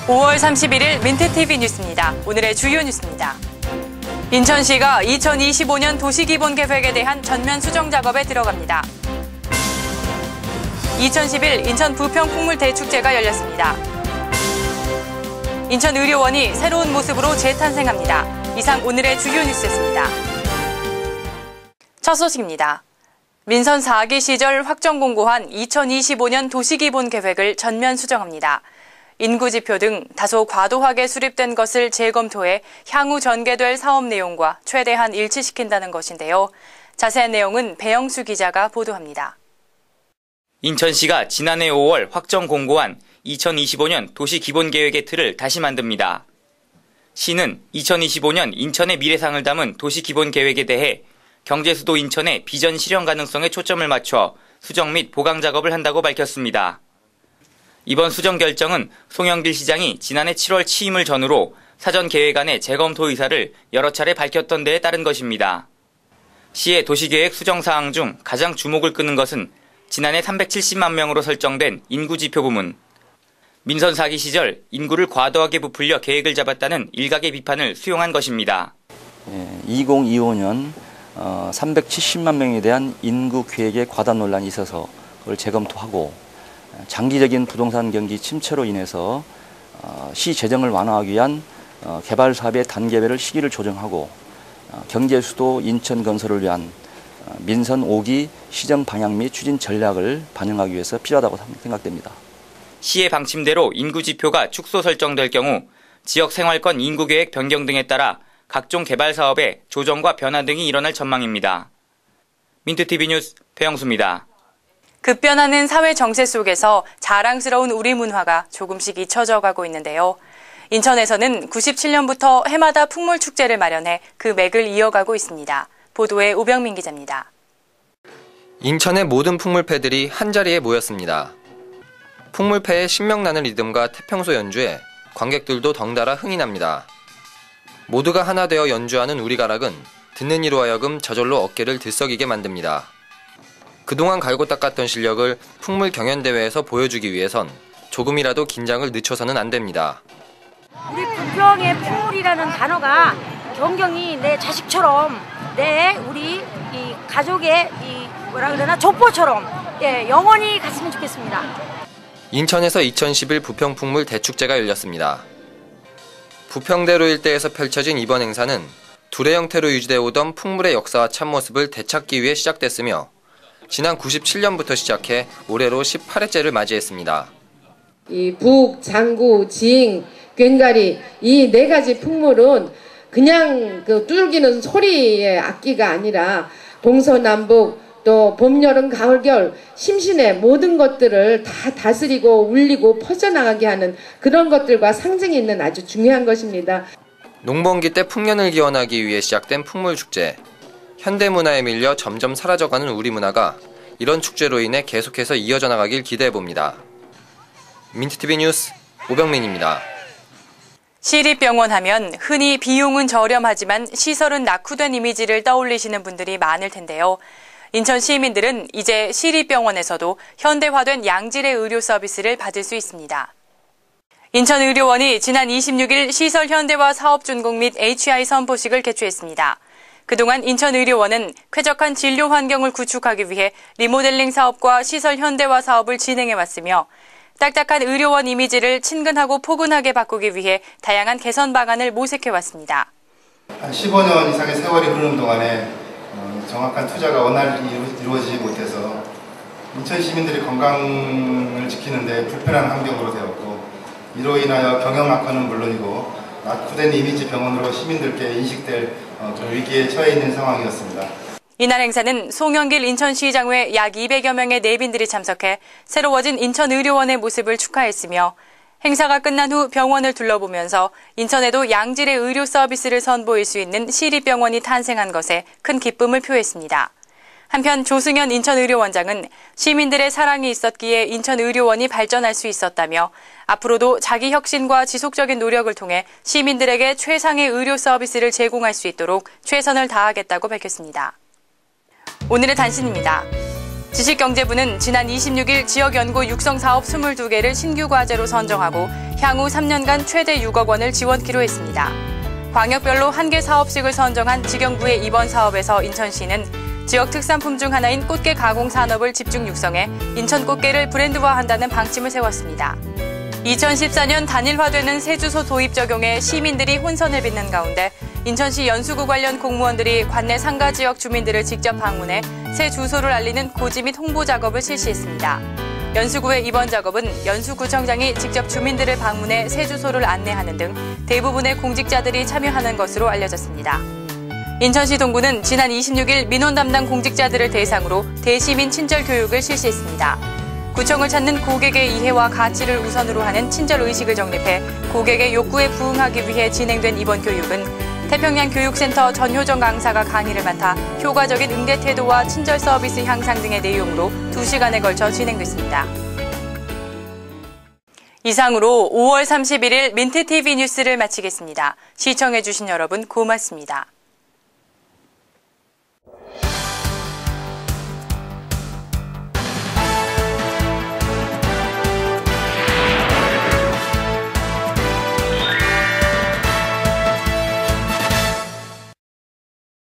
5월 31일 민트TV 뉴스입니다. 오늘의 주요 뉴스입니다. 인천시가 2025년 도시기본계획에 대한 전면 수정 작업에 들어갑니다. 2011 인천 부평풍물대축제가 열렸습니다. 인천의료원이 새로운 모습으로 재탄생합니다. 이상 오늘의 주요 뉴스였습니다. 첫 소식입니다. 민선 4기 시절 확정 공고한 2025년 도시기본계획을 전면 수정합니다. 인구지표 등 다소 과도하게 수립된 것을 재검토해 향후 전개될 사업 내용과 최대한 일치시킨다는 것인데요. 자세한 내용은 배영수 기자가 보도합니다. 인천시가 지난해 5월 확정 공고한 2025년 도시기본계획의 틀을 다시 만듭니다. 시는 2025년 인천의 미래상을 담은 도시기본계획에 대해 경제수도 인천의 비전 실현 가능성에 초점을 맞춰 수정 및 보강 작업을 한다고 밝혔습니다. 이번 수정 결정은 송영길 시장이 지난해 7월 취임을 전후로 사전 계획안의 재검토 의사를 여러 차례 밝혔던 데에 따른 것입니다. 시의 도시계획 수정 사항 중 가장 주목을 끄는 것은 지난해 370만 명으로 설정된 인구지표 부문. 민선 4기 시절 인구를 과도하게 부풀려 계획을 잡았다는 일각의 비판을 수용한 것입니다. 2025년 370만 명에 대한 인구 계획의 과다 논란이 있어서 그걸 재검토하고 장기적인 부동산 경기 침체로 인해서 시 재정을 완화하기 위한 개발 사업의 단계별을 시기를 조정하고 경제수도 인천 건설을 위한 민선 5기 시정 방향 및 추진 전략을 반영하기 위해서 필요하다고 생각됩니다. 시의 방침대로 인구지표가 축소 설정될 경우 지역 생활권 인구계획 변경 등에 따라 각종 개발 사업의 조정과 변화 등이 일어날 전망입니다. 민트TV 뉴스 배영수입니다. 급변하는 사회 정세 속에서 자랑스러운 우리 문화가 조금씩 잊혀져 가고 있는데요. 인천에서는 97년부터 해마다 풍물축제를 마련해 그 맥을 이어가고 있습니다. 보도에 오병민 기자입니다. 인천의 모든 풍물패들이 한자리에 모였습니다. 풍물패의 신명나는 리듬과 태평소 연주에 관객들도 덩달아 흥이 납니다. 모두가 하나 되어 연주하는 우리가락은 듣는 이로 하여금 저절로 어깨를 들썩이게 만듭니다. 그동안 갈고 닦았던 실력을 풍물 경연대회에서 보여주기 위해선 조금이라도 긴장을 늦춰서는 안 됩니다. 우리 부평의 풍물이라는 단어가 경경이 내 자식처럼 우리 이 가족의 족보처럼 영원히 갔으면 좋겠습니다. 인천에서 2011 부평풍물 대축제가 열렸습니다. 부평대로 일대에서 펼쳐진 이번 행사는 두레 형태로 유지되어 오던 풍물의 역사와 참모습을 되찾기 위해 시작됐으며 지난 97년부터 시작해 올해로 18회째를 맞이했습니다. 이 북, 장구, 징, 꽹가리 이 네 가지 풍물은 그냥 그 뚫기는 소리의 악기가 아니라 동서남북 또 봄, 여름, 가을, 겨울 심신의 모든 것들을 다 다스리고 울리고 퍼져나가게 하는 그런 것들과 상징이 있는 아주 중요한 것입니다. 농번기 때 풍년을 기원하기 위해 시작된 풍물축제. 현대문화에 밀려 점점 사라져가는 우리 문화가 이런 축제로 인해 계속해서 이어져 나가길 기대해봅니다. 민트TV 뉴스 오병민입니다. 시립병원 하면 흔히 비용은 저렴하지만 시설은 낙후된 이미지를 떠올리시는 분들이 많을 텐데요. 인천 시민들은 이제 시립병원에서도 현대화된 양질의 의료 서비스를 받을 수 있습니다. 인천의료원이 지난 26일 시설 현대화 사업 준공 및 HI 선포식을 개최했습니다. 그동안 인천의료원은 쾌적한 진료 환경을 구축하기 위해 리모델링 사업과 시설 현대화 사업을 진행해왔으며 딱딱한 의료원 이미지를 친근하고 포근하게 바꾸기 위해 다양한 개선 방안을 모색해왔습니다. 한 15년 이상의 세월이 흐르는 동안에 정확한 투자가 원활히 이루어지지 못해서 인천 시민들이 건강을 지키는 데 불편한 환경으로 되었고 이로 인하여 경영 악화는 물론이고 낙후된 이미지 병원으로 시민들께 인식될 그런 위기에 처해 있는 상황이었습니다. 이날 행사는 송영길 인천시장 외 약 200여 명의 내빈들이 참석해 새로워진 인천의료원의 모습을 축하했으며 행사가 끝난 후 병원을 둘러보면서 인천에도 양질의 의료 서비스를 선보일 수 있는 시립병원이 탄생한 것에 큰 기쁨을 표했습니다. 한편 조승현 인천의료원장은 시민들의 사랑이 있었기에 인천의료원이 발전할 수 있었다며 앞으로도 자기 혁신과 지속적인 노력을 통해 시민들에게 최상의 의료 서비스를 제공할 수 있도록 최선을 다하겠다고 밝혔습니다. 오늘의 단신입니다. 지식경제부는 지난 26일 지역연구 육성사업 22개를 신규 과제로 선정하고 향후 3년간 최대 6억 원을 지원키로 했습니다. 광역별로 1개 사업씩을 선정한 지경부의 이번 사업에서 인천시는 지역 특산품 중 하나인 꽃게 가공 산업을 집중 육성해 인천 꽃게를 브랜드화한다는 방침을 세웠습니다. 2014년 단일화되는 새 주소 도입 적용에 시민들이 혼선을 빚는 가운데 인천시 연수구 관련 공무원들이 관내 상가 지역 주민들을 직접 방문해 새 주소를 알리는 고지 및 홍보 작업을 실시했습니다. 연수구의 이번 작업은 연수구청장이 직접 주민들을 방문해 새 주소를 안내하는 등 대부분의 공직자들이 참여하는 것으로 알려졌습니다. 인천시 동구는 지난 26일 민원 담당 공직자들을 대상으로 대시민 친절 교육을 실시했습니다. 구청을 찾는 고객의 이해와 가치를 우선으로 하는 친절 의식을 정립해 고객의 욕구에 부응하기 위해 진행된 이번 교육은 태평양 교육센터 전효정 강사가 강의를 맡아 효과적인 응대 태도와 친절 서비스 향상 등의 내용으로 2시간에 걸쳐 진행됐습니다. 이상으로 5월 31일 민트TV 뉴스를 마치겠습니다. 시청해주신 여러분 고맙습니다.